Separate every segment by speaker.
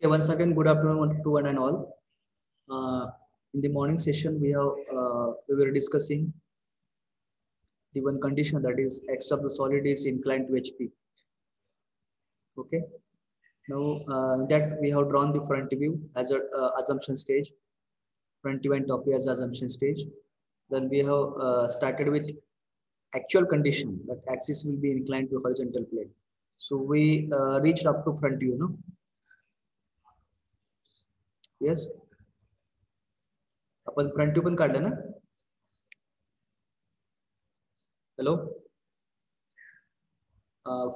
Speaker 1: Okay, once again, good afternoon to one and all. In the morning session, we were discussing the one condition, that is x of the solid is inclined to HP. Okay. Now that we have drawn the front view as a assumption stage, front view and top view as assumption stage. Then we have started with actual condition that axis will be inclined to horizontal plane. So we reached up to front view, no? Yes. आपण front view पण काढलं ना? Hello,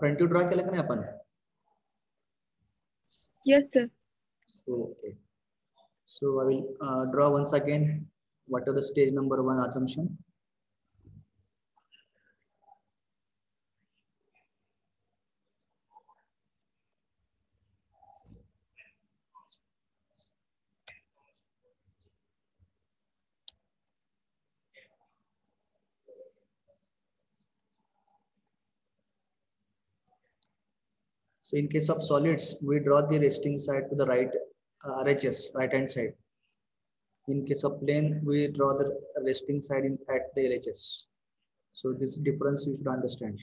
Speaker 1: front view draw केला का नाही आपण?
Speaker 2: Yes, sir.
Speaker 1: Okay. So I will draw once again what are the stage number 1 assumption. So in case of solids, we draw the resting side to the right, RHS, right hand side. In case of plane, we draw the resting side at the LHS. So this difference you should understand.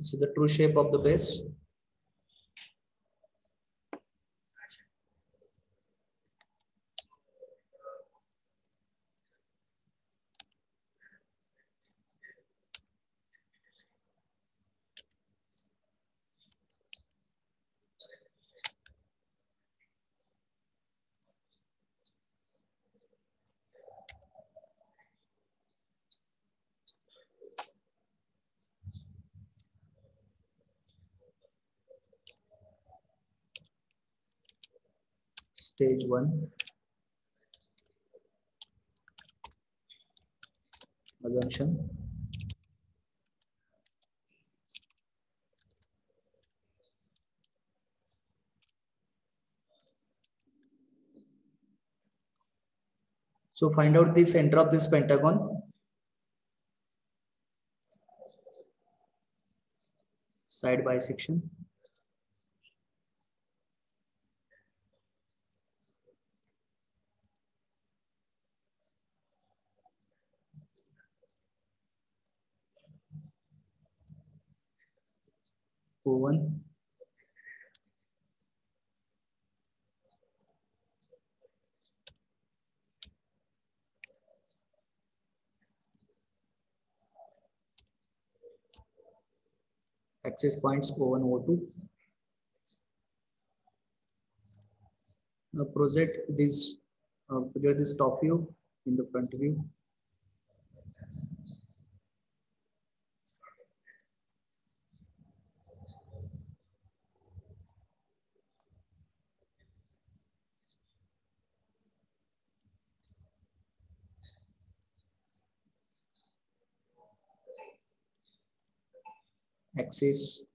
Speaker 1: So the true shape of the base. Stage 1 assumption. So find out the center of this pentagon. Side bisection. O1. Axis points O1, O2. Now project this top view in the front view. Axis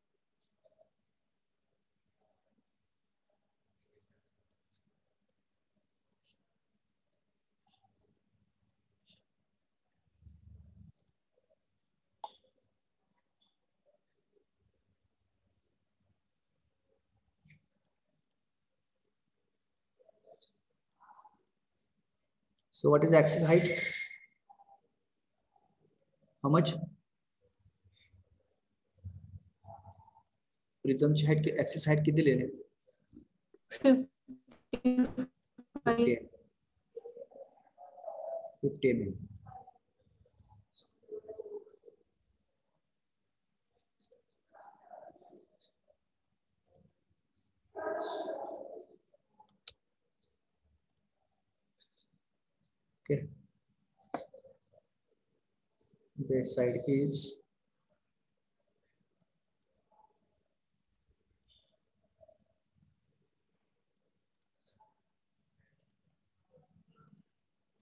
Speaker 1: so what is axis height? How much? Prism height, axis height कितनी ले लें? 50 mm. Okay. base side is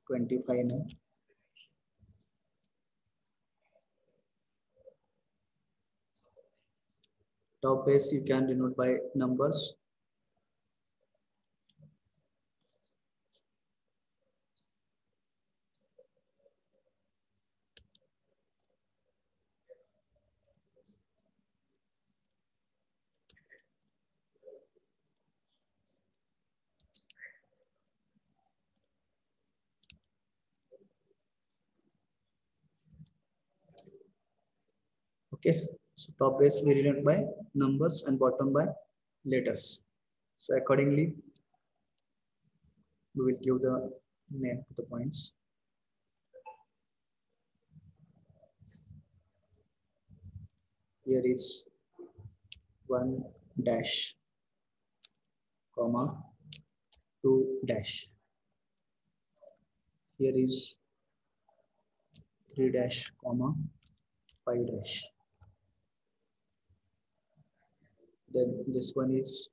Speaker 1: 25 mm. Top base you can denote by numbers. Okay, so top base we denote by numbers and bottom by letters. So accordingly, we will give the name to the points. Here is 1 dash, comma, 2 dash. Here is 3 dash, comma, 5 dash. Then this one is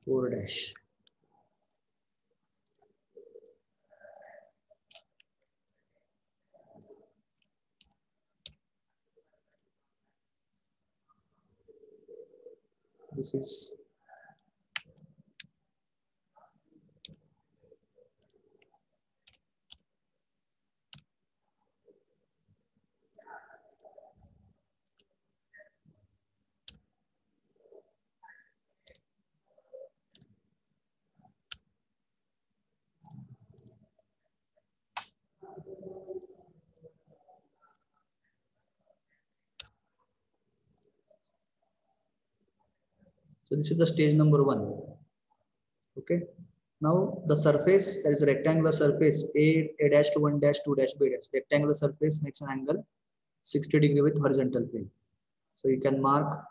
Speaker 1: 4 dash. This is so this is the stage number 1. Okay. Now the surface, there is a rectangular surface A dash to 1 dash 2 dash B dash. Rectangular surface makes an angle 60 degree with horizontal plane. So you can mark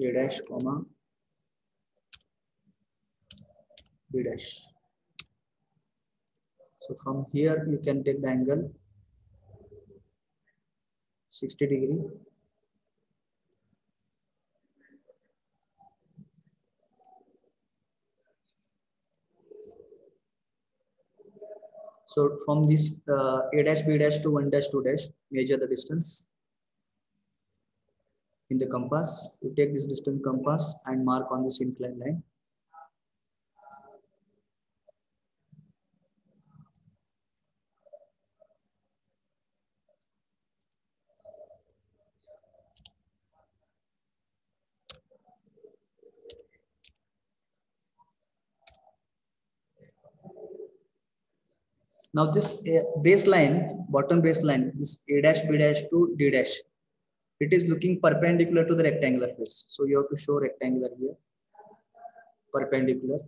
Speaker 1: A dash, comma, B dash. So from here you can take the angle 60 degree. So from this A dash B dash to 1 dash 2 dash, measure the distance in the compass. You take this distance compass and mark on this inclined line. Now this baseline, bottom baseline, this A dash B dash to D dash, it is looking perpendicular to the rectangular face. So you have to show rectangular here, perpendicular.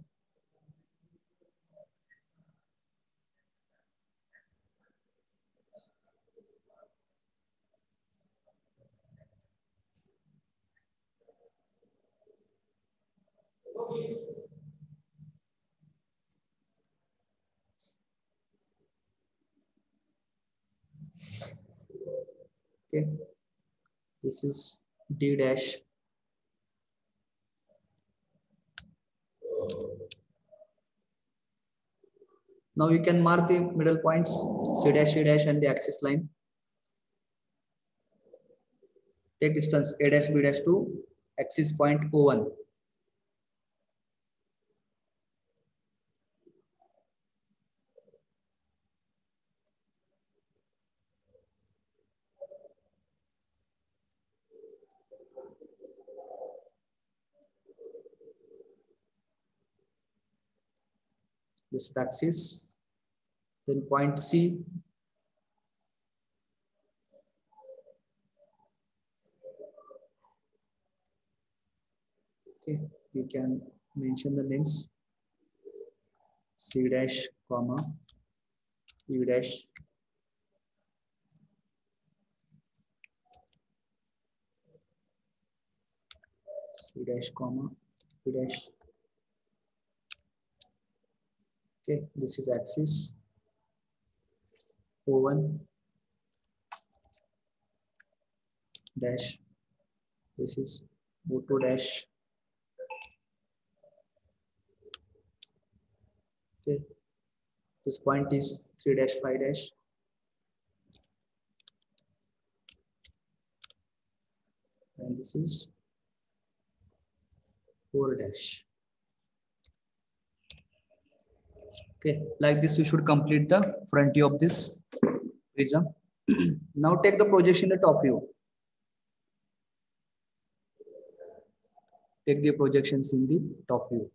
Speaker 1: Okay, this is D dash. Now you can mark the middle points C dash, and the axis line. Take distance A dash B dash to axis point O1. This is the axis. Then point C. Okay, you can mention the names C dash, comma, U dash. C dash comma P dash. Okay, this is axis O1 dash. This is O2 dash. Okay, this point is 3 dash 5 dash. And this is 4 dash. Okay, like this you should complete the front view of this prism. Now take the projection in the top view. Take the projections in the top view.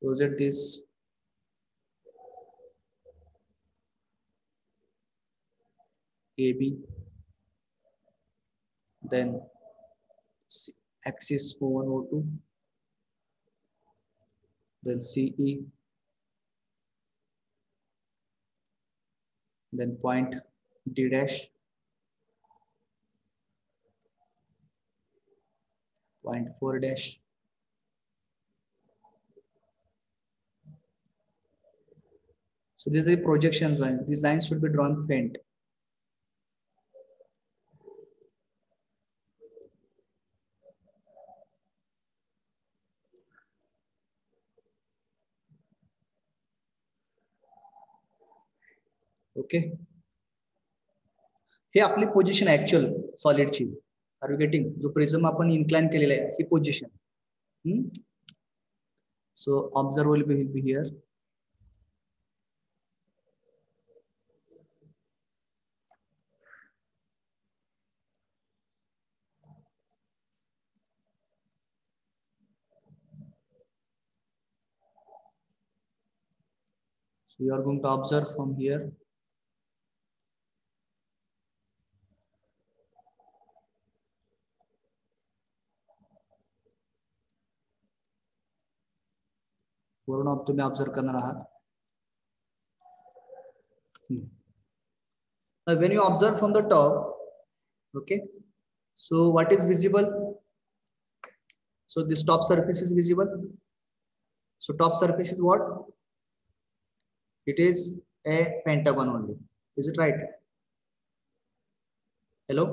Speaker 1: Project this AB, then axis O1, O2, then CE, then point D dash, point 4 dash, so these are the projection lines. These lines should be drawn faint. Okay, हे आपली position actual सॉलिडची. Are you getting? जो prism आपण incline केलेला आहे ही position. So observe will be here. So you are going to observe from here. वरून तुम्ही ऑब्जर्व करणार आहात. When you observe from the top, okay, so what is visible? So this top surface is visible. So top surface is what? It is a pentagon only. Is it right? Hello?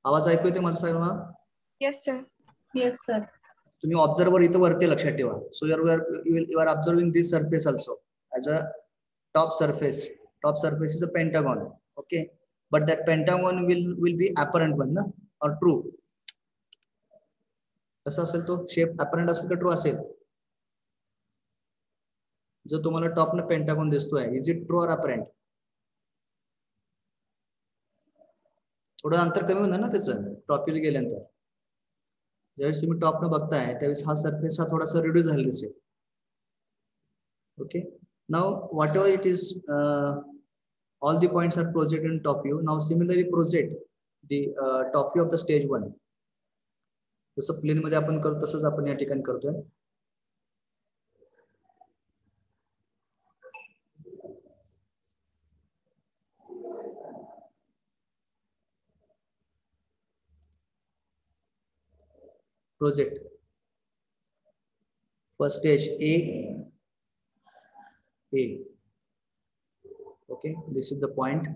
Speaker 1: आवाज ऐकू येते माझा सगळा?
Speaker 2: Yes, sir. Yes, sir.
Speaker 1: तुम्ही observer इथं वरती लक्षात ठेवा. So you are observing this surface also as a top surface. Top surface is a pentagon. Okay, but that pentagon will be apparent one, na, or true? कसा असेल तो shape? apparent असेल का ट्रू असेल? जो तुम्हाला टॉप ने pentagon दिसतोय, इज इट ट्रू और अपरेंट? थोडं अंतर कमी होणार ना त्याचं टॉपला गेल्यानंतर. ज्यावेळेस तुम्ही टॉप न बघताय त्यावेळेस हा सरफेस हा थोडासा रिड्यूस झालेला दिसेल. Okay, now what ever it is, all the points are projected in top view. Now similarly project the top view of the stage 1. जसं प्लेन मध्ये आपण करतो तसंच आपण या ठिकाणी करतोय. Project first stage A. Okay, this is the point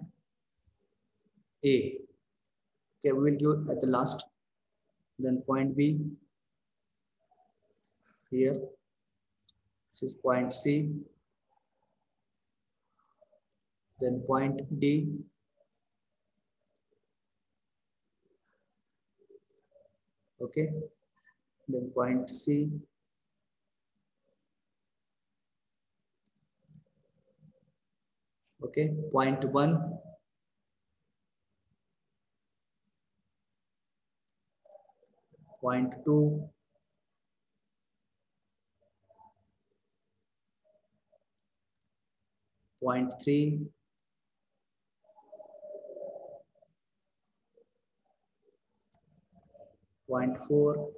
Speaker 1: A. Okay, we will give at the last. Then point B here. This is point C. Then point D. Okay, then point C. Okay, point 1, point 2, point 3, point 4,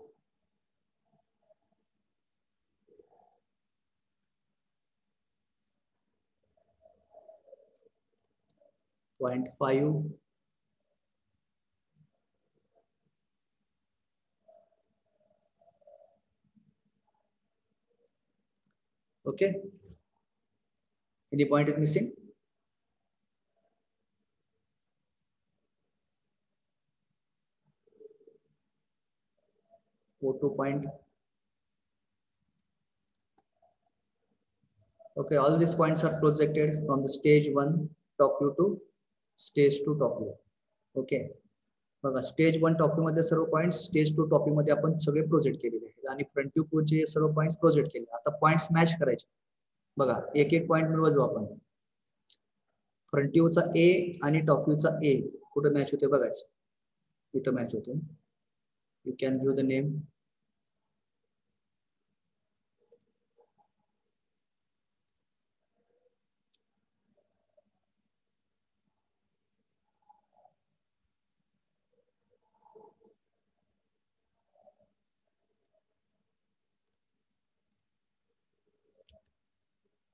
Speaker 1: point 5, Okay, any point is missing? O2 point. Okay, all these points are projected from the stage 1 top view to stage 2 top view. Okay, बघा stage 1 top view मध्ये सर्व points, stage 2 top view मध्ये आपण सगळे project केलेले आहेत आणि front view चे सर्व points project केले. आता पॉइंट्स मॅच करायचे. बघा एक एक पॉइंट मिळवू आपण. फ्रंट व्ह्यूचा ए आणि टॉप व्ह्यूचा ए कुठे मॅच होते बघायचं. इथं मॅच होतो. You can give the name.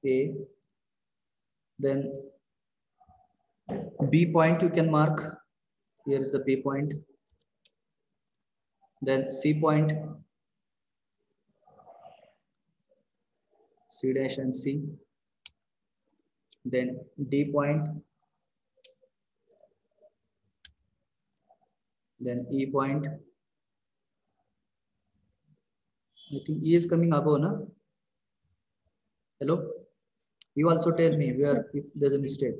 Speaker 1: A, then B point you can mark. Here is the B point. Then C point, C dash and C. Then D point. Then E point. I think E is coming above, na? Hello? You also tell me where if there's a mistake.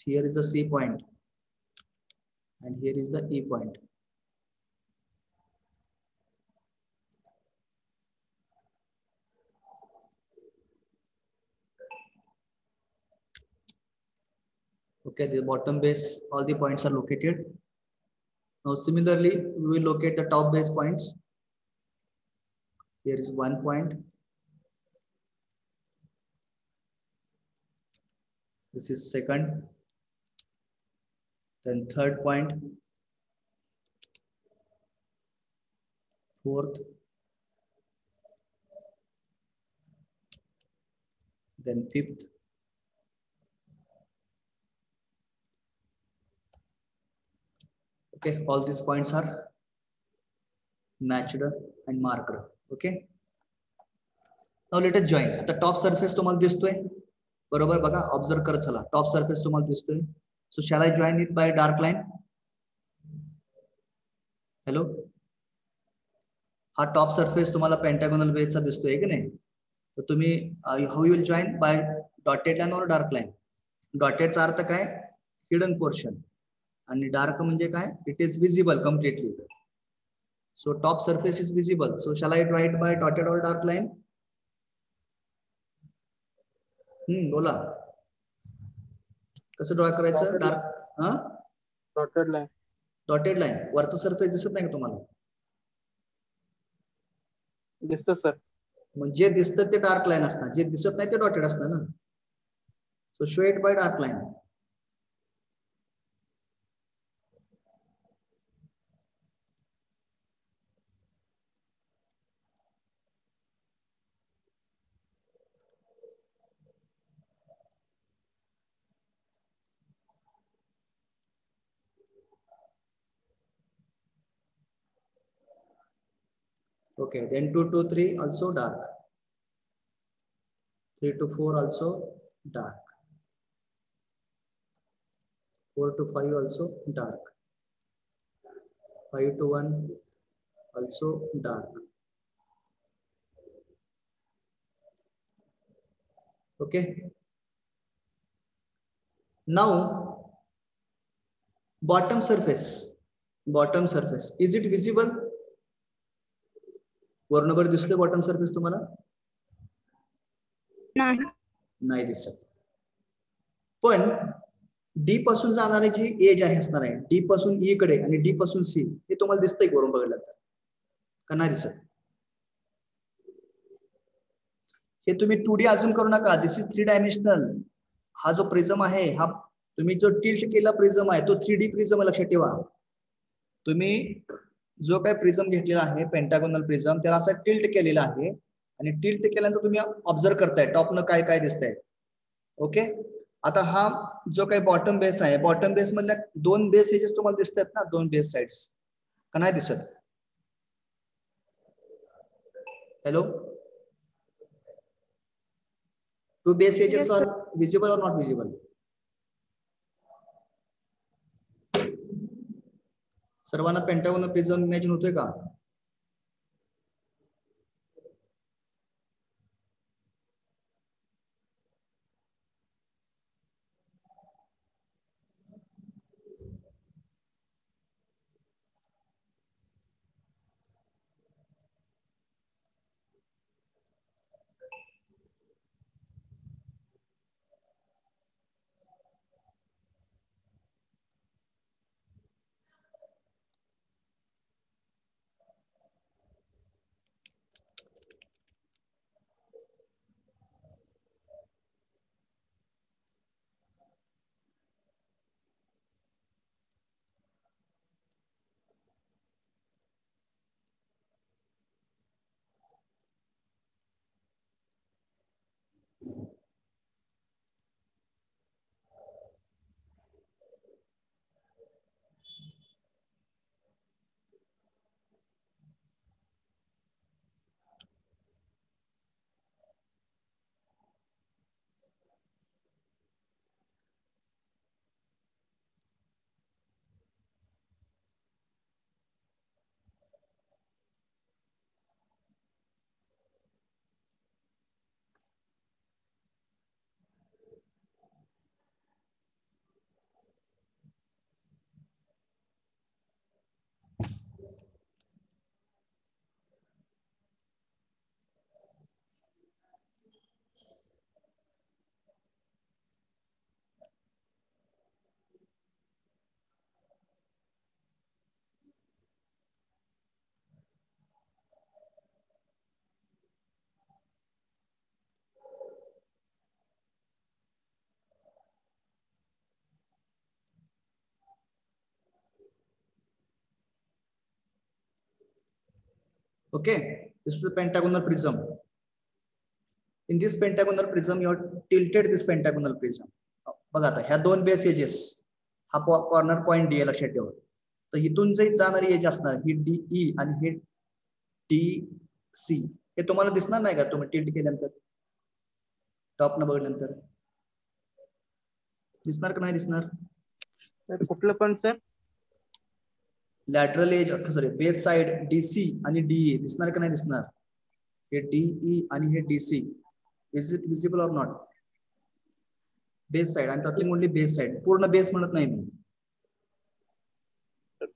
Speaker 1: Here is the C point. And here is the E point. Okay, the bottom base, all the points are located. Now similarly, we will locate the top base points. Here is 1 point. This is second. Then third point. Fourth. Then fifth. Okay, all these points are matched and marked. Okay. Now let us join. At the top surface तुम्हाला दिसतोय. बरोबर बघा, observe करत चला. Top surface तुम्हाला दिसतोय. So shall I join it by dark line? Hello, हा top surface तुम्हाला पेंटागोनल बेसचा दिसतोय की नाही? तर तुम्ही how will join by dotted line or dark line? डॉटेडचा अर्थ काय? Hidden portion. आणि डार्क म्हणजे काय? It is visible completely. So top surface is visible. So shall I draw it by dotted or dark line? बोला, कसं draw करायचं? Dark
Speaker 3: dotted line.
Speaker 1: Dotted line. वरचं सरफेस दिसत नाही का तुम्हाला?
Speaker 3: दिसतं सर.
Speaker 1: मग जे दिसतं ते डार्क लाईन असणार, जे दिसत नाही ते डॉटेड असणार ना. सो show it by dark line. Okay, then 2 to 3 also dark. 3 to 4 also dark. 4 to 5 also dark. 5 to 1 also dark. Okay. Now, bottom surface. Bottom surface. Is it visible? वर्णभर दिसतोय bottom surface तुम्हाला? नाही दिसत. पण D पासून जाणारी जी as आहे असणार आहे, डी पासून ई कडे आणि डी पासून सी, हे तुम्हाला दिसतंय वरून बघितलं तर? का नाही दिसत? हे तुम्ही 2D अजून करू नका. This is 3 dimensional. हा जो प्रिझम आहे, हा तुम्ही जो टिल्ट केला प्रिझम आहे, तो 3D प्रिझम लक्षात ठेवा. तुम्ही जो काही प्रिझम घेतलेला आहे पेंटागोनल प्रिझम, त्याला असा टिल्ट केलेला आहे आणि टिल्ट केल्यानंतर तुम्ही ऑब्झर्व करताय टॉपनं काय काय दिसतंय. ओके. आता हा जो काही बॉटम बेस आहे, बॉटम बेस मधल्या 2 बेस एजेस तुम्हाला दिसतात ना, 2 बेस साइड्स, का नाही दिसत? Hello, Two base edges
Speaker 2: Yes,
Speaker 1: are
Speaker 2: sir.
Speaker 1: visible or not visible? सर्वांना पेंटागोनल प्रिझम इमॅजिन होतोय का? Okay, this is a pentagonal prism. In this pentagonal prism, you have tilted this pentagonal prism. बघा आता ह्या दोन बेस एजेस, हा corner point D लक्षात ठेवा. तर इथून जे जाणारी एज असणार ही डीई आणि हे डी सी, हे तुम्हाला दिसणार नाही का तुम्ही टिल्ट केल्यानंतर, टॉप न बघल्यानंतर दिसणार का नाही दिसणार?
Speaker 3: कुठलं पण sir?
Speaker 1: Lateral edge sorry base side DC आणि डीई दिसणार का नाही दिसणार? हे डीई आणि हे DC, is it visible or not? Base side, I am talking only base side, पूर्ण बेस म्हणत नाही मी.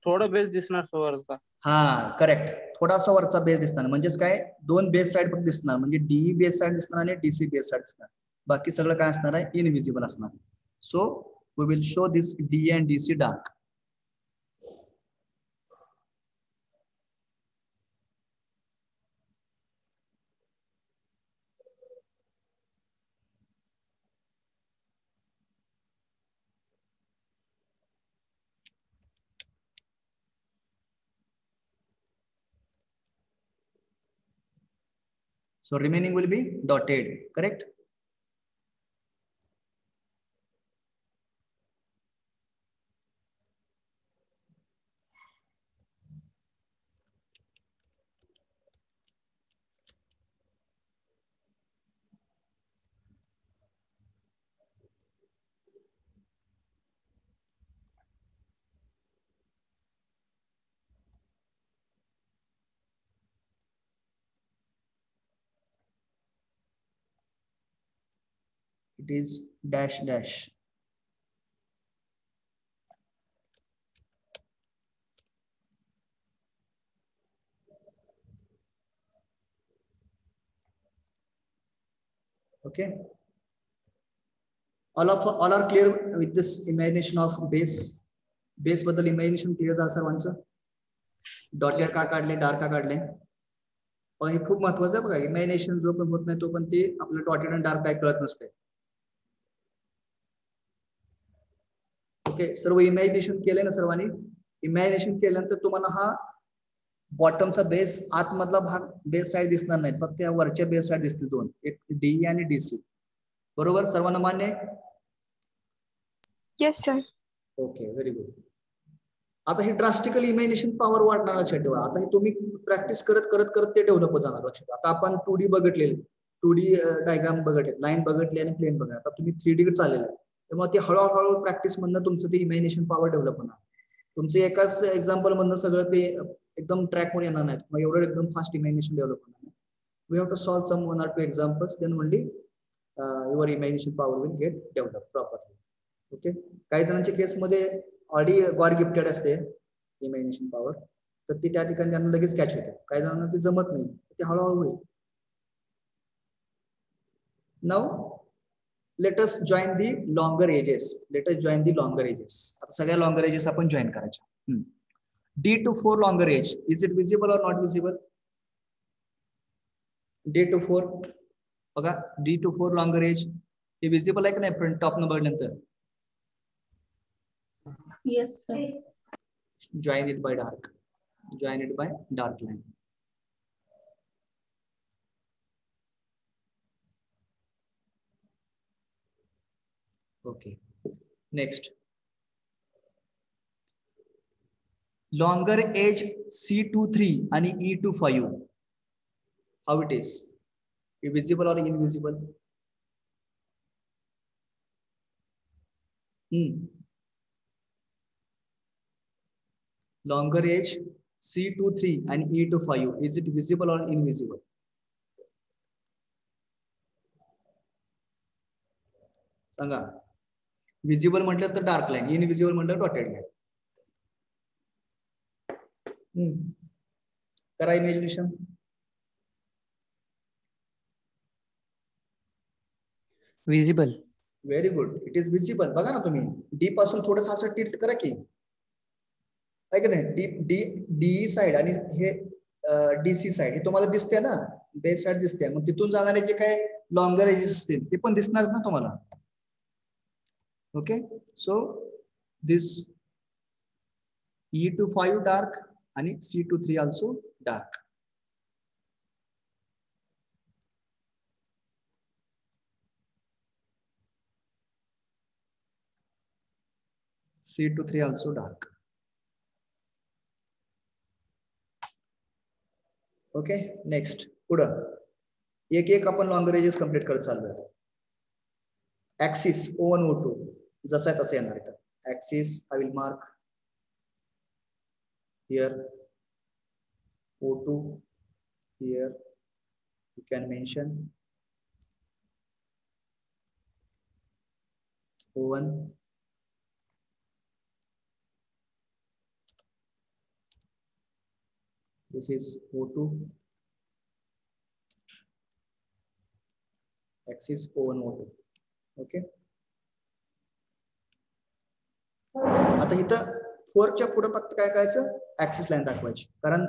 Speaker 3: थोडं बेस दिसणार वरचा.
Speaker 1: हा करेक्ट, थोडासा वरचा बेस दिसणार. म्हणजेच काय, दोन बेस साइड फक्त दिसणार, म्हणजे डीई बेस साइड दिसणार आणि डीसी बेस साइड दिसणार. बाकी सगळं काय असणार आहे, इनविजिबल असणार. So we will show this DE and DC dark. So remaining will be dotted, correct? It is dash dash. Okay, all are clear with this imagination of base बद्दल imagination clear झालं सर्वांचं? Dotted का काढले, dark का काढले? हे खूप महत्वाचं आहे बघा. इमॅजिनेशन जो पण होत नाही तो पण ते आपलं डॉटेड आणि डार्क काय कळत नसते. ओके, सर्व इमॅजिनेशन केलंय ना सर्वांनी? इमॅजिनेशन केल्यानंतर तुम्हाला हा बॉटमचा बेस, आतमधला भाग बेस साइड दिसणार नाही, फक्त या वरच्या बेस साइड दिसतील दोन, एक डीई आणि डीसी. बरोबर, सर्वांना मान्य आहे?
Speaker 2: Yes, sir.
Speaker 1: Okay, very good. आता हे ड्रास्टिकल इमॅजिनेशन पॉवर वाढणार लक्षात ठेवा. आता हे तुम्ही प्रॅक्टिस करत करत करत ते डेव्हलप होत जाणार लक्षात. आता आपण 2D बघितलेले, 2D डायग्राम बघितले, लाईन बघितली आणि प्लेन बघा. आता तुम्ही 3D चाललेलं आहे, त्यामुळे ते हळूहळू प्रॅक्टिस मधनं तुमचं ते इमॅजिनेशन पॉवर डेव्हलप होणार. तुमचे एकाच एक्झाम्पल मधनं सगळं ते एकदम ट्रॅक वर येणार नाही, मग एवढं एकदम फास्ट इमॅजिनेशन डेव्हलप होणार नाही. We have to solve some 1 or 2 examples, then only your imagination power will get develop properly. Okay, काही जणांच्या केसमध्ये ऑलरेडी गॉड गिफ्टेड असते इमॅजिनेशन पॉवर, तर ती त्या ठिकाणी त्यांना लगेच कॅच होते. काही जणांना ते जमत नाही, ते हळूहळू होईल. Now let us join the longer edges. Let us join the longer edges. आता सगळ्या लॉंगर एजेस आपण जॉइन करायच्या. D to 4 longer age, is it visible or not visible? D to 4 बघा, D to 4 longer age hey visible आहे की नाही front top न बघितल्यानंतर?
Speaker 2: Yes, sir.
Speaker 1: Join it by dark. Join it by dark line. Okay. Next. Longer age C23 आणि E25. How it is? Visible or invisible? Longer age C23 and E25. Is it visible or invisible? Sanga. Visible म्हटलं तर dark line, invisible म्हटलं dotted line. करा imagination.
Speaker 3: Visible.
Speaker 1: Very good, it is visible. बघा ना तुम्ही, D पासून थोडंसं असं टिल्ट करा की, आहे का नाही? डी साइड आणि हे डीसी साइड हे तुम्हाला दिसते ना, बेस साइड दिसते. मग तिथून जाणारे जे काय लॉंगर एजेस असतील ते पण दिसणारच ना तुम्हाला. Okay, so this E25 dark आणि C23 also dark. C23 also dark. Okay, next पुढं एक एक आपण लॉंगर एजेस कंप्लीट करत चाललोय. ऍक्सिस O1 O2 जसा आहे तसं येणार इथं. Axis I will mark here, O2 here, you can mention O1, this is O2, axis O1 O2. Okay, आता इथं 4 च्या पुढे फक्त काय करायचं, ऍक्सिस लाईन दाखवायची. कारण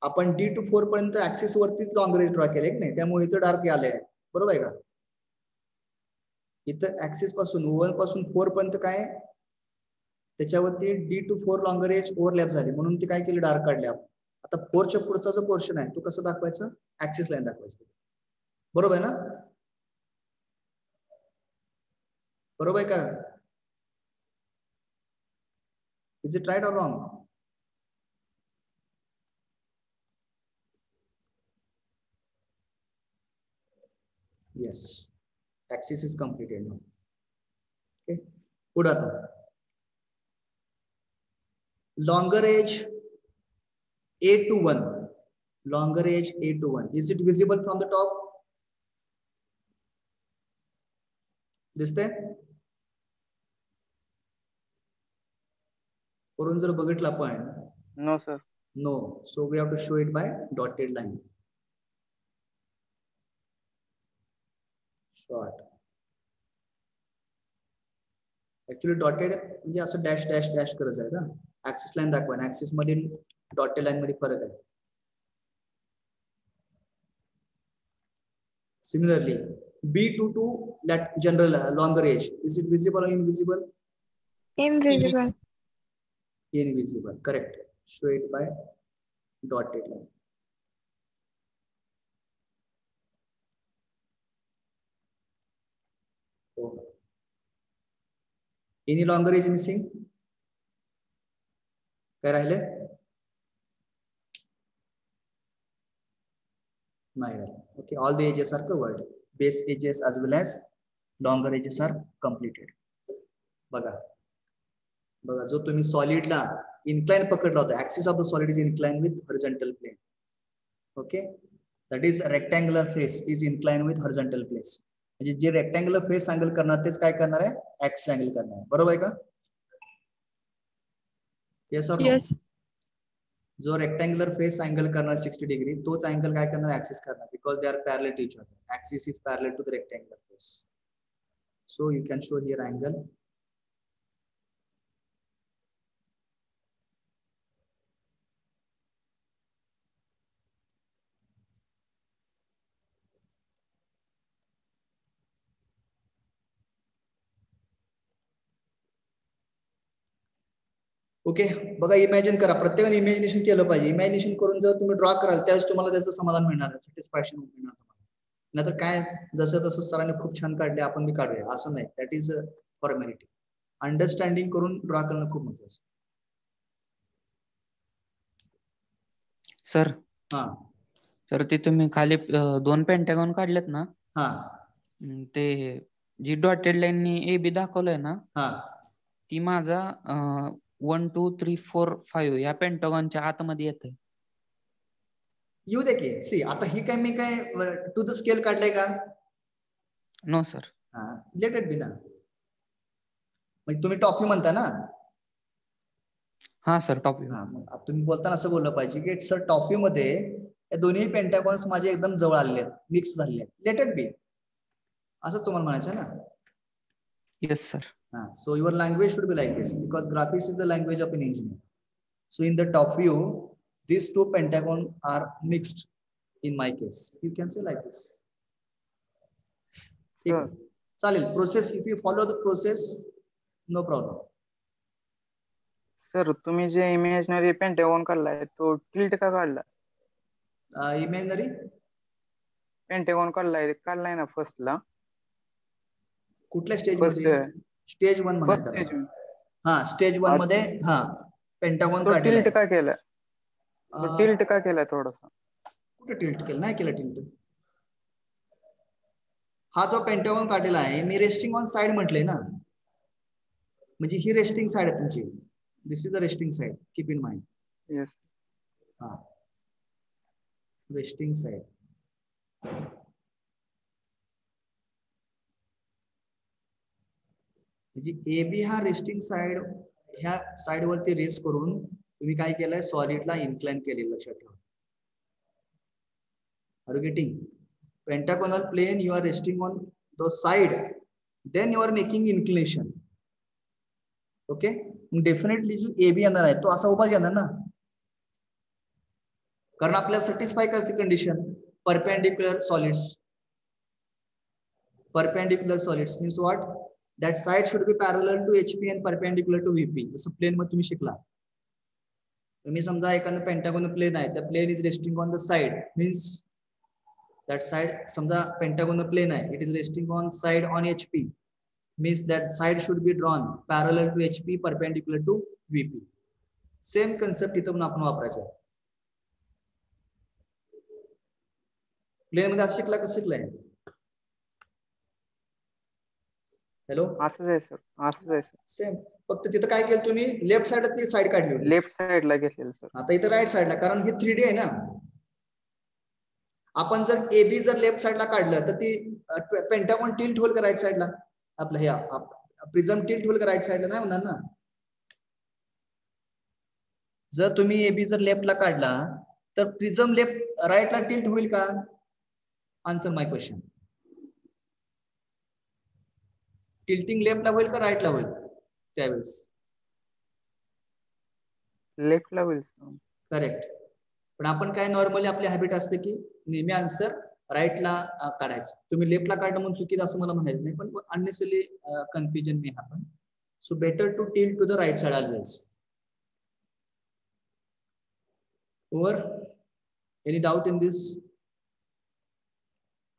Speaker 1: आपण D to 4 पर्यंत ऍक्सिस वरतीच लॉंगर एज ड्रॉ केले नाही, त्यामुळे इथं डार्क आले आहे. बरोबर आहे का? इथं ऍक्सिस पासून O1 पासून 4 पर्यंत काय त्याच्यावरती D to 4 longer edge overlap झाली, म्हणून ते काय केलं, डार्क काढले आपण. आता 4 च्या पुढचा जो पोर्शन आहे तो कसं दाखवायचा, ऍक्सिस लाईन दाखवायची. बरोबर आहे ना? बरोबर आहे का? Is it right or wrong? Yes, axis is completed now. Okay, पुढे आता longer age A to 1. Longer age A to 1. Is it visible from the top? दिसते? वरून जर बघितलं आपण,
Speaker 3: no sir.
Speaker 1: No, so we have to show it by dotted line. Short. Actually dotted म्हणजे असं dash dash dash करत आहे ना, ऍक्सिस लाईन दाखवा. ऍक्सिस मधील डॉटेड लाईन मध्ये फरक आहे. Similarly, B22 that general longer age, is it visible or invisible?
Speaker 2: Invisible.
Speaker 1: Invisible, correct. Show it by dotted line. Oh. Any longer age missing? काय राहिले? नाही राहिले. Okay, all the edges are covered. Base edges as well as longer edges are completed. बघा बघा जो तुम्ही सॉलिडला incline पकडला होता, axis of the solid is incline with horizontal plane. Okay, that is rectangular face is incline with horizontal place. म्हणजे जे rectangular face angle करणार तेच काय करणार आहे, ऍक्सिस अँगल करणार आहे. बरोबर आहे का? Yes or no?
Speaker 2: Yes.
Speaker 1: जो रेक्टँग्युलर फेस अँगल करणार 60 डिग्री तोच अँगल काय करणार, ऍक्सिस करणार, because they are parallel to each other. Axis is parallel to the rectangular face. So you can show here angle. Okay, बघा imagine करा, प्रत्येकाने imagination केलं पाहिजे. इमॅजिनेशन करून जर तुम्ही ड्रॉ कराल त्यावेळेस तुम्हाला त्याचं समाधान मिळणार आहे, सॅटिस्फॅक्शन मिळणार तुम्हाला. नाहीतर काय जसं तसं सरांनी खूप छान काढले आपण बी काढूया असं नाही. That is formality. अंडरस्टँडिंग करून ड्रॉ करणं खूप महत्वाचं.
Speaker 3: सर
Speaker 1: हा
Speaker 3: सर ते तुम्ही खाली 2 पेंटागॉन काढलेत ना,
Speaker 1: हा
Speaker 3: ते जी डॉटेड लाईननी ए बी दाखवलंय ना,
Speaker 1: हा
Speaker 3: ती माझा 1 2 3 4 5 या पेंटागॉनच्या आतमध्ये येते.
Speaker 1: येऊ दे की. सी आता ही काय मी काय टू द स्केल काढलंय का?
Speaker 3: No sir.
Speaker 1: हा, लेट इट बी ना. म्हणजे तुम्ही टॉपी म्हणता ना?
Speaker 3: हा सर, टॉप व्ह्यू.
Speaker 1: हा, मग तुम्ही बोलताना असं बोललं पाहिजे की सर टॉपी मध्ये या दोन्ही पेंटागॉन्स माझे एकदम जवळ आलेले आहेत, मिक्स झालेले आहेत. लेट इट बी असं तुम्हाला म्हणायचं आहे ना?
Speaker 3: Yes sir.
Speaker 1: So your language should be like this because graphics is the language of an engineer. So in the top view, these two pentagons are mixed. In my case, you can say like this.
Speaker 3: Sure.
Speaker 1: चालेल. Process, if you follow the process, no problem.
Speaker 3: Sir तुम्ही जे imaginary pentagon काढलाय तो tilt का काढला?
Speaker 1: Imaginary
Speaker 3: pentagon काढलाय ना फर्स्टला.
Speaker 1: कुठल्या stage
Speaker 3: first
Speaker 1: मध्ये? स्टेज 1
Speaker 3: फर्स्ट
Speaker 1: म्हणायचं.
Speaker 3: स्टेज.
Speaker 1: हा, स्टेज 1 मध्ये हा पेंटागॉन
Speaker 3: तो
Speaker 1: काढलेला
Speaker 3: टिल्ट
Speaker 1: आहे.
Speaker 3: का केलाय? तो टिल्ट का केलाय थोडासा?
Speaker 1: कुठे टिल्ट केलं? नाही केलं टिल्ट. हा जो पेंटागॉन काढलेला आहे मी रेस्टिंग ऑन साइड म्हटलंय ना, म्हणजे ही रेस्टिंग साइड आहे तुमची. This is the resting side, keep in mind.
Speaker 3: Yes.
Speaker 1: हा, रेस्टिंग साइड. म्हणजे ए बी हा रेस्टिंग साइड ह्या साइड वरती रेस्ट करून तुम्ही काय केलंय, सॉलिडला इन्क्लाइन केलेलं. लक्षात ठेवा. Are you getting? Pentagonal plane you are resting on the side, then you are making inclination. Okay, definitely जो ए बी येणार आहे तो असा उभा येणार ना, कारण आपल्याला सॅटिस्फाय काय असते condition, perpendicular solids. Perpendicular solids means what? That side should be parallel to HP and perpendicular to VP. जसं प्लेन मध्ये तुम्ही शिकला. तुम्ही समजा एखादं पेंटागोनल प्लेन आहे, त्या plane is resting on the side, means that side, समजा पेंटागोनल प्लेन आहे, it is resting on side on HP, means that side should be drawn parallel to HP, perpendicular to VP. Same concept इथं पण आपण वापरायचं आहे. Plane मध्ये असं शिकला, कसं शिकलाय? हॅलो,
Speaker 3: असंच आहे सर, असंच आहे सर.
Speaker 1: सेम, फक्त तिथं काय केलं तुम्ही, लेफ्ट साइडला साइड काढली होती.
Speaker 3: लेफ्ट साइडला घेतलेलं सर.
Speaker 1: आता इथं राईट साइडला, कारण हे 3D आहे ना. आपण जर AB जर लेफ्ट साइडला काढलं तर ती पेंटागॉन टिल्ट होईल का राईट साइडला? आपलं हे प्रिझम टिल्ट होईल का राईट साइडला? नाही होणार ना. जर तुम्ही AB जर लेफ्टला काढला तर प्रिझम लेफ्ट राईटला टिल्ट होईल का? Answer my question. टिल्टिंग लेफ्टला होईल का राईटला होईल त्यावेळेस?
Speaker 3: लेफ्टला होईल.
Speaker 1: करेक्ट. पण आपण काय नॉर्मली आपली हॅबिट असते की नेहमी आन्सर राईटला काढायचं. तुम्ही लेफ्टला काढणं म्हणून चुकीचं असं मला म्हणायचं नाही, पण unnecessary confusion may happen. So better to tilt to the right side always. Over? Any doubt in this?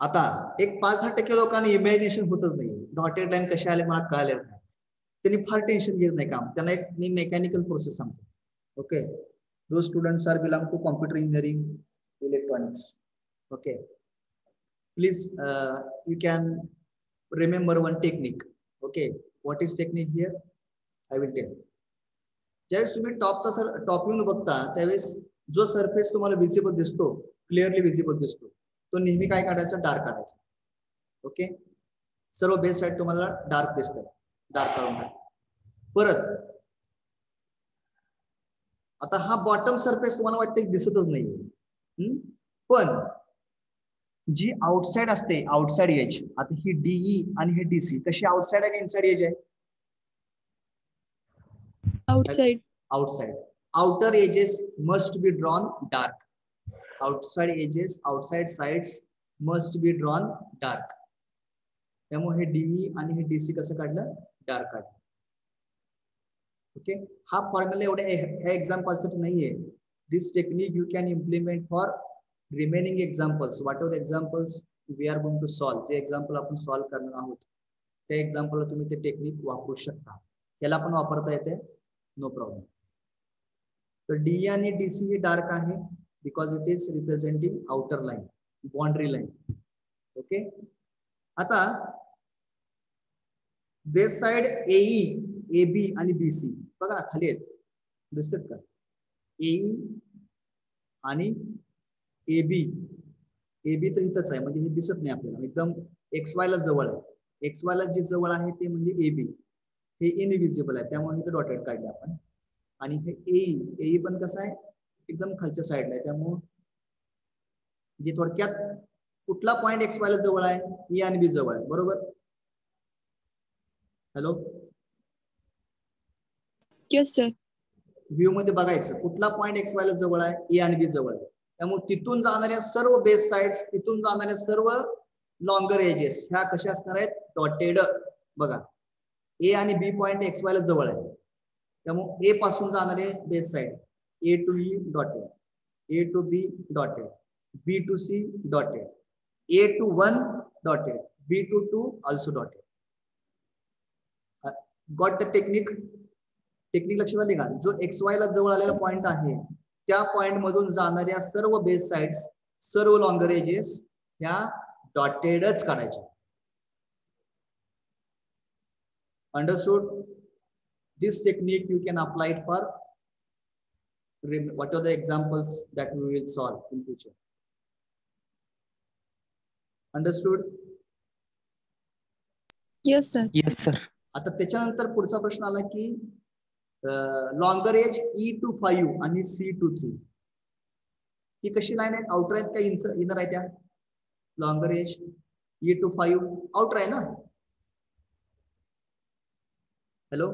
Speaker 1: आता एक 5-10% लोकांना इमॅजिनेशन होतच नाही. डॉटेड लाईन कशा आले मला कळालेलं नाही. त्यांनी फार टेन्शन घेत नाही काम. त्यांना एक मी मेकॅनिकल प्रोसेस सांगतो. Okay, those students are belong to computer engineering, electronics. Okay, Please, you can remember one technique. Okay, what is technique here? I will tell. ज्यावेळेस तुम्ही टॉप व्ह्यू बघता त्यावेळेस जो सरफेस तुम्हाला विजिबल दिसतो, क्लिअरली विजिबल दिसतो, तो नेहमी काय काढायचा? डार्क काढायचा. ओके, सर्व बेस साइड तुम्हाला डार्क दिसतात, डार्क काढून टाका. परत आता हा बॉटम सरफेस तुम्हाला वाटतं दिसतच नाही, पण जी आउटसाइड असते, आउटसाइड एज, आता ही डीई आणि हे डीसी कशी आउटसाइड आहे का इनसाइड एज आहे?
Speaker 2: Outside.
Speaker 1: Outside. Outer edges must be drawn dark. Outside edges, outside sides must be drawn dark. त्यामुळे हे डीई आणि हे डीसी कसं काढलं? डार्क काढलं. ओके, हा फॉर्म्युला एवढे ह्या एक्झाम्पलसाठी नाहीये. This technique you can implement for remaining examples. Whatever examples we are going to solve, जे एक्झाम्पल आपण सॉल्व करणार आहोत त्या एक्झाम्पलला तुम्ही ते टेक्निक वापरू शकता. याला पण वापरता येते, नो प्रॉब्लेम. तर डी आणि डीसी ही डार्क आहे because it is representing outer line, boundary line. Okay, आता बेस साइड एई, एबी आणि बीसी बघा ना, खाली आहेत, दिसतात का? एई आणि एबी, एबी तर इथंच आहे म्हणजे हे दिसत नाही आपल्याला, एकदम एक्स वाय ला जवळ आहे. एक्स वाय ला जे जवळ आहे ते म्हणजे एबी, हे इनविजिबल आहे त्यामुळे इथे डॉटेड काढले आपण. आणि हे एई, एई पण कसं आहे? एकदम खालच्या साईडला आहे. त्यामुळे जे थोडक्यात कुठला पॉइंट एक्स वाय ला जवळ आहे? ई आणि बी जवळ आहे, बरोबर? Hello,
Speaker 2: Yes, sir.
Speaker 1: व्ह्यू मध्ये बघायचं कुठला पॉइंट एक्स वाय ला जवळ आहे, ई आणि बी जवळ आहे. त्यामुळे तिथून जाणाऱ्या सर्व बेस साइड्स, तिथून जाणाऱ्या सर्व लॉंगर एजेस ह्या कशा असणार आहेत? डॉटेड. बघा, ए आणि बी पॉइंट एक्स वाय ला जवळ आहे त्यामुळे ए पासून जाणारे base side A to E dotted, A to B dotted, B to C dotted, A to 1 dotted, B to 2 also dotted. Got the technique? Technique लक्षात आली का? जो एक्स वाय ला जवळ आलेला पॉइंट आहे त्या पॉइंट मधून जाणाऱ्या सर्व बेस साइड्स, सर्व लॉंगर एजेस ह्या डॉटेडच काढायच्या. Understood? This technique you can apply it for what are the examples that we will solve in future. Understood?
Speaker 2: Yes, sir.
Speaker 3: Yes, sir.
Speaker 1: आता त्याच्यानंतर पुढचा प्रश्न आला की लॉंगर एज ई टू 5 आणि सी to 3 ही कशी लाईन आहे? आउटर आहेत का इनर आहे? त्या longer edge E to 5 outer आहे ना? Hello,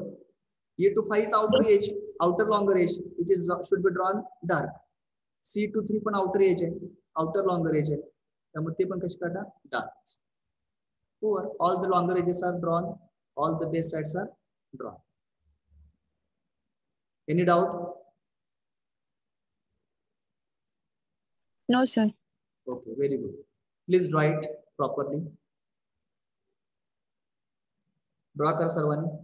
Speaker 1: E to 5 is outer edge, outer longer edge. It is should be drawn dark. C to 3 पण outer edge आहे, outer longer edge आहे. त्यामुळे ते पण कशी काढा? Dark. Over all the longer edges are drawn, all the base sides are drawn. Any doubt?
Speaker 2: No, sir.
Speaker 1: Okay, very good. Please draw it properly. Draw करा सर्वांनी.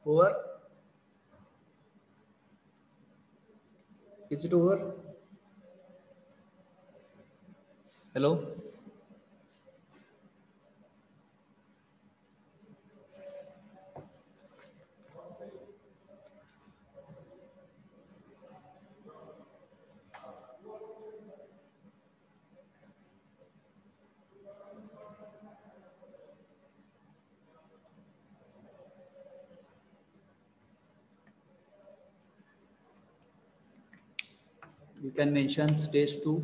Speaker 1: Over? Is it over? Hello? You can mention stage 2.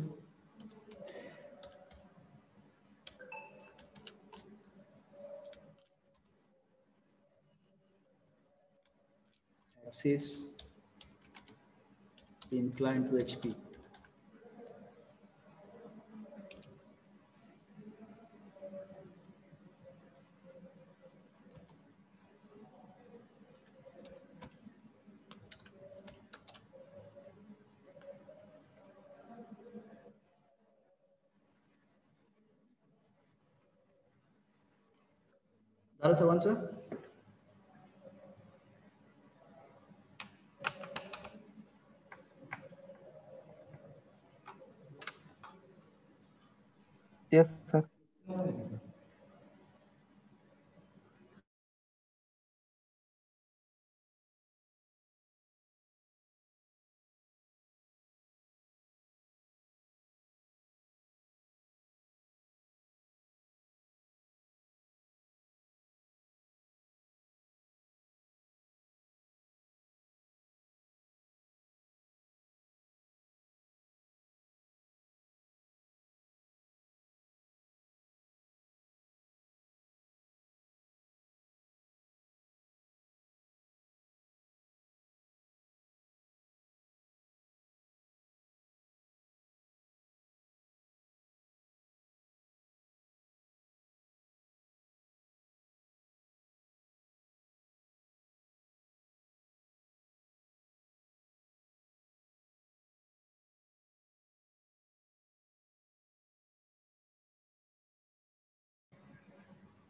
Speaker 1: Axis inclined to HP. झालं सर्वांचं?
Speaker 3: Yes sir.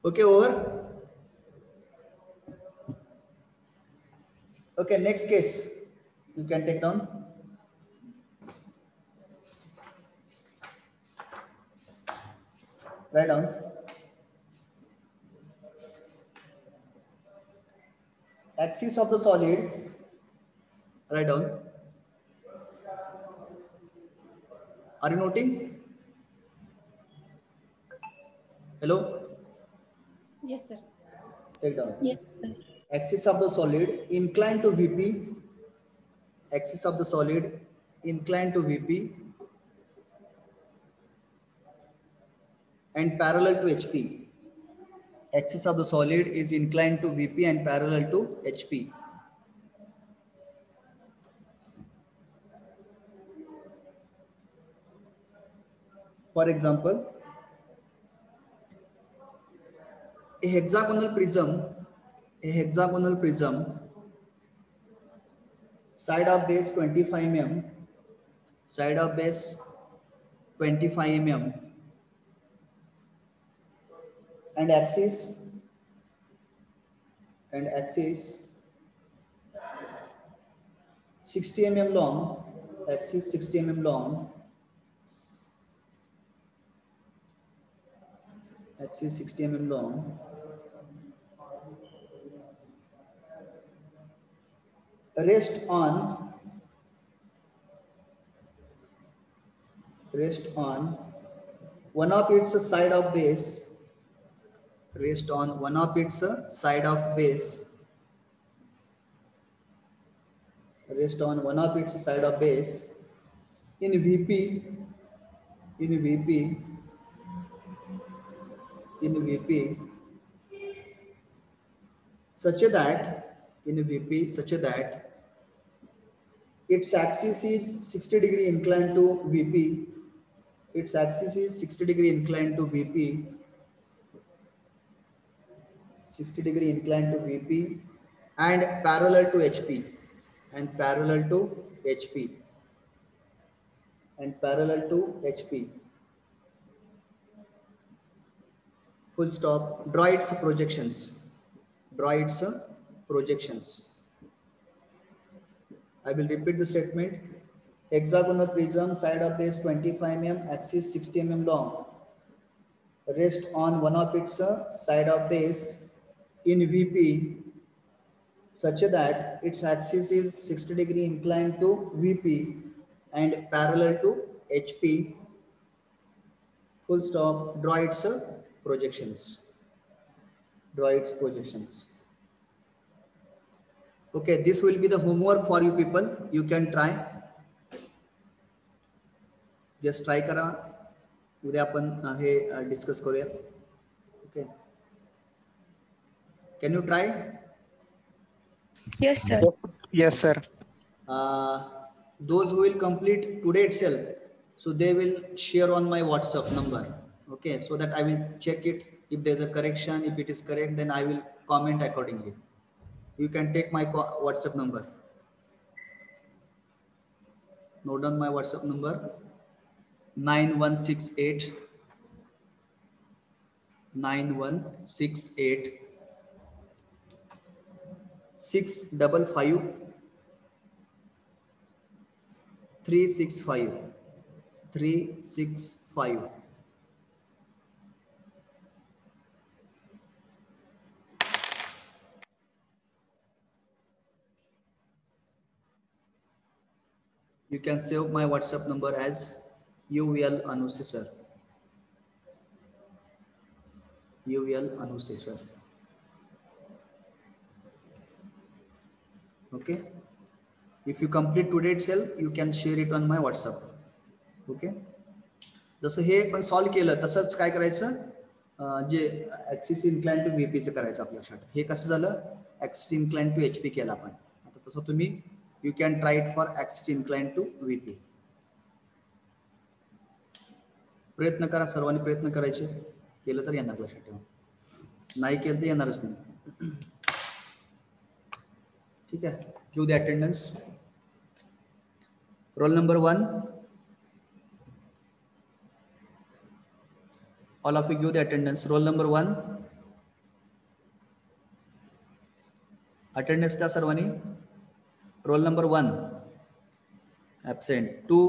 Speaker 3: Okay, over. Okay, next case. You can take down. Write down. Axis of the solid. Write down. Are you noting? Hello?
Speaker 4: Yes, sir.
Speaker 1: Take down.
Speaker 2: Yes, sir.
Speaker 1: Axis of the solid inclined to VP. Axis of the solid inclined to VP and parallel to HP. Axis of the solid is inclined to VP and parallel to HP. For example, a hexagonal prism, side of base 25 mm, side of base 25 mm, and axis 60 mm long, axis 60 mm long, axis 60 mm long, rest on one of its side of base, rest on one of its side of base, rest on one of its side of base in VP, in VP, in VP, such that, in VP, such that its axis is 60 degree inclined to VP, its axis is 60 degree inclined to VP, 60 degree inclined to VP and parallel to HP, and parallel to HP, and parallel to HP. Full stop. Draw its projections. Draw its projections. I will repeat the statement. Hexagonal prism, side of base 25 mm, axis 60 mm long. Rest on one of its side of base in VP such that its axis is 60° inclined to VP and parallel to HP. Full stop. Draw its projections. Draw its projections. Okay, this will be the homework for you people. You can try. Just try करा. उद्या आपण हे discuss करूया. Okay. Can you try?
Speaker 2: Yes, sir.
Speaker 5: Yes, sir.
Speaker 1: Those who will complete today itself, so they will share on my WhatsApp number. Okay, so that I will check it. If there's a correction, if it is correct, then I will comment accordingly. You can take my WhatsApp number. Note down my WhatsApp number: 9168 655 365. You can save my WhatsApp number as UL Anuse sir. UL Anuse sir. Okay. If you complete today itself, you can share it on my WhatsApp. Okay. जसं हे पण solve केलं तसंच काय करायचं, जे axis incline to VP चं करायचं आपल्या लक्षात. हे कसं झालं, ऍक्सिस इन्क्लाइन टू HP केलं आपण. आता तसं तुम्ही you can try it for axis incline to VP. प्रयत्न करा, सर्वांनी प्रयत्न करायचे. केलं तर येणार लक्षात ठेवा, नाही केलं तर येणारच नाही. ठीक आहे. Give the attendance. Roll number 1. All of you give the attendance. Roll number 1. Attendance द्या सर्वांनी. Roll number 1. Absent. 2.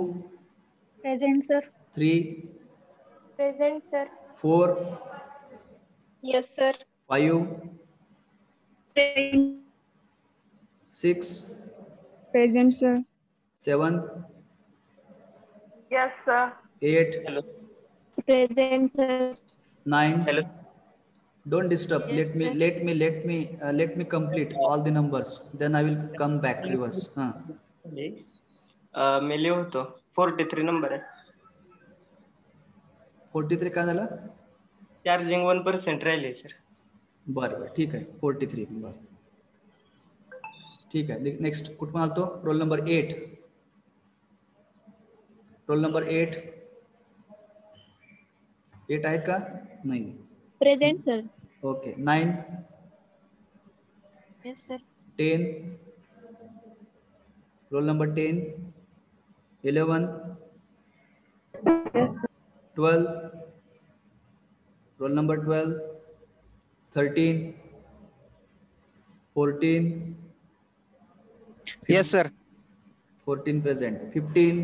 Speaker 6: Present, sir.
Speaker 1: 3.
Speaker 6: Present, sir.
Speaker 1: 4.
Speaker 6: Yes, sir.
Speaker 1: 5.
Speaker 6: Present.
Speaker 1: 6.
Speaker 2: Present, sir.
Speaker 1: 7.
Speaker 6: Yes, sir.
Speaker 1: 8.
Speaker 6: Present, sir.
Speaker 1: 9.
Speaker 5: Hello.
Speaker 1: Don't disturb.
Speaker 6: Yes, sir.
Speaker 1: Let me complete all the numbers. Then I will come back reverse.
Speaker 5: मी लिहतो 43 number आहे.
Speaker 1: 43 काय झालं?
Speaker 5: Charging 1% राहिले sir.
Speaker 1: बरं ठीक आहे. 43 बरं ठीक आहे. नेक्स्ट कुठून आलतो? Roll number 8. रोल नंबर 8 आहेत का? नाही.
Speaker 6: Present, sir.
Speaker 1: Okay. 9.
Speaker 6: Yes, sir.
Speaker 1: 10. Roll number 10. 11. 12. Roll number 12. 13. 14.
Speaker 5: Yes, sir.
Speaker 1: 14 present. 15.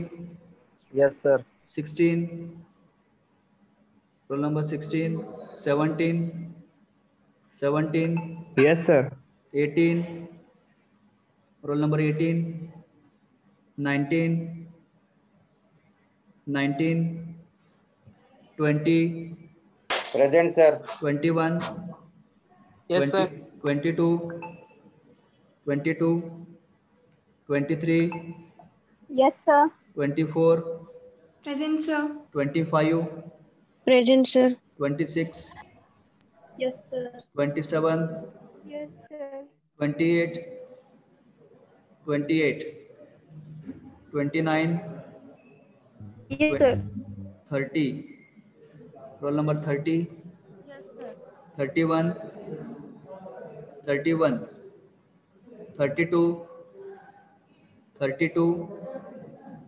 Speaker 5: Yes, sir.
Speaker 1: 16. Roll number 16. 17. 17.
Speaker 5: Yes, sir.
Speaker 1: 18. Roll number 18. 19. 19. 20.
Speaker 5: Present, sir.
Speaker 1: 21.
Speaker 5: Yes,
Speaker 1: 20,
Speaker 5: sir.
Speaker 1: 22. 22. 23.
Speaker 6: Yes, sir.
Speaker 1: 24.
Speaker 4: Present, sir.
Speaker 1: 25.
Speaker 6: Present, sir.
Speaker 1: 26.
Speaker 6: Yes, sir.
Speaker 1: 27.
Speaker 6: Yes, sir.
Speaker 1: 28. 28. 29.
Speaker 6: Yes, sir.
Speaker 1: 30. Roll number 30.
Speaker 6: Yes, sir.
Speaker 1: 31. 31. 32. 32.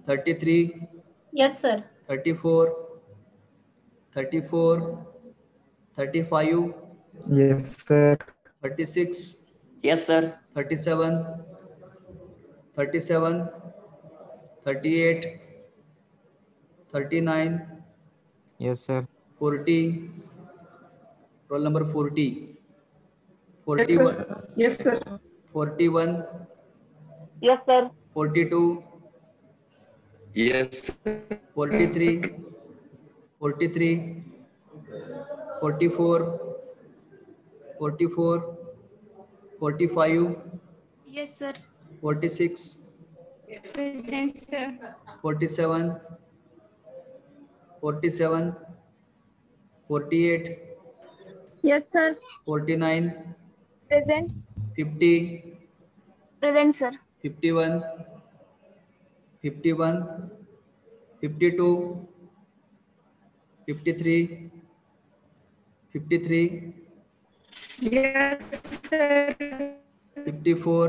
Speaker 1: 33.
Speaker 6: Yes, sir.
Speaker 1: 34. 34. 35.
Speaker 5: Yes, sir.
Speaker 1: 36.
Speaker 7: Yes, sir.
Speaker 1: 37, 37, 38, 39,
Speaker 8: Yes, sir.
Speaker 1: 40, roll number 40, 41,
Speaker 2: Yes, sir.
Speaker 1: 41,
Speaker 6: Yes, sir.
Speaker 1: 42,
Speaker 7: Yes, sir.
Speaker 1: 43, 43, 44, 44, 45,
Speaker 4: Yes, sir.
Speaker 1: 46,
Speaker 4: Present, sir.
Speaker 1: 47, 47, 48,
Speaker 6: Yes, sir.
Speaker 1: 49,
Speaker 6: Present.
Speaker 1: 50,
Speaker 6: Present, sir.
Speaker 1: 51, 51, 52, 53, 53,
Speaker 6: Yes, sir.
Speaker 1: 54,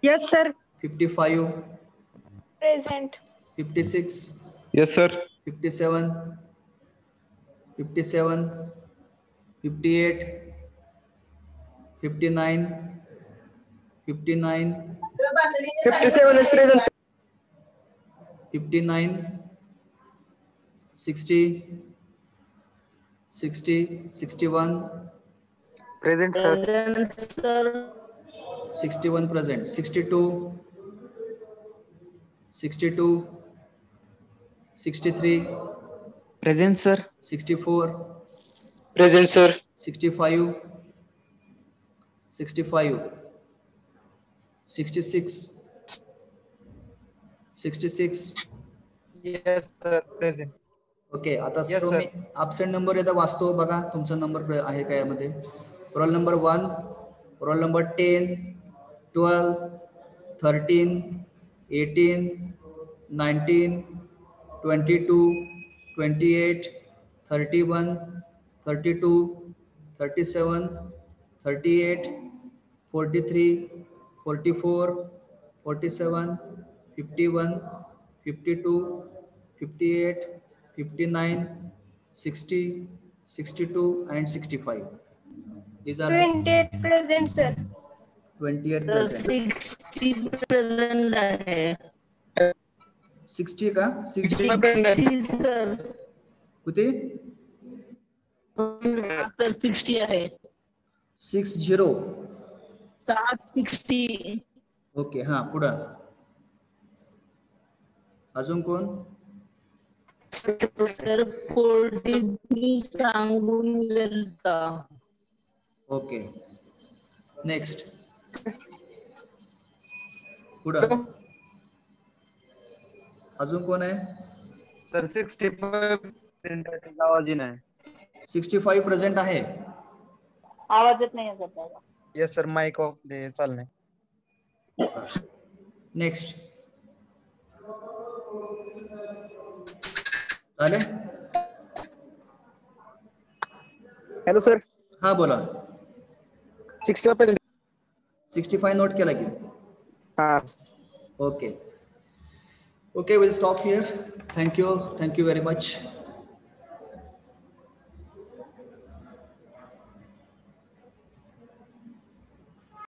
Speaker 6: Yes, sir.
Speaker 1: 55,
Speaker 6: Present.
Speaker 1: 56,
Speaker 5: Yes, sir.
Speaker 1: 57, 57, 58, 59, 59,
Speaker 5: 57 is present.
Speaker 1: 59, 60, 60, 61,
Speaker 5: Present, sir.
Speaker 6: Present, sir.
Speaker 1: 61 present, 62, 62, 63,
Speaker 3: Present, sir.
Speaker 1: 64,
Speaker 5: Present, sir.
Speaker 1: 65, 65, 66, 66.
Speaker 5: Yes, sir. Present.
Speaker 1: Okay, आता
Speaker 5: Yes,
Speaker 1: सर्व
Speaker 5: sir.
Speaker 1: मी absent number एकदा वाचतो बघा, तुमचा number आहे का यामध्ये. Roll number 1, roll number 10, 12, 13, 18, 19, 22, 28, 31, 32, 37, 38, 43, 44, 47, 51, 52, 58, 59, 60, 62 and 65. These are
Speaker 6: 28 present, sir.
Speaker 1: 28 present.
Speaker 6: 60 present आहे.
Speaker 1: 60 का? 60
Speaker 6: 60 sir.
Speaker 1: किती?
Speaker 6: Sir 60 आहे.
Speaker 1: 60.
Speaker 6: 60.
Speaker 1: ओके, हा पुढं अजून कोण?
Speaker 6: सर 43 सांगून गेलता.
Speaker 1: ओके, नेक्स्ट पुढं अजून कोण आहे?
Speaker 5: सर 65 आवाज नाही.
Speaker 1: 65 प्रेझेंट आहे.
Speaker 6: आवाज येत नाही सर त्याचा.
Speaker 5: येस सर, माइक ऑफ दे चालणे.
Speaker 1: नेक्स्ट झाले?
Speaker 5: Hello sir.
Speaker 1: हा बोला.
Speaker 5: 65
Speaker 1: 65 नोट केला की?
Speaker 5: हा.
Speaker 1: Okay. Okay, we'll stop here. Thank you very much.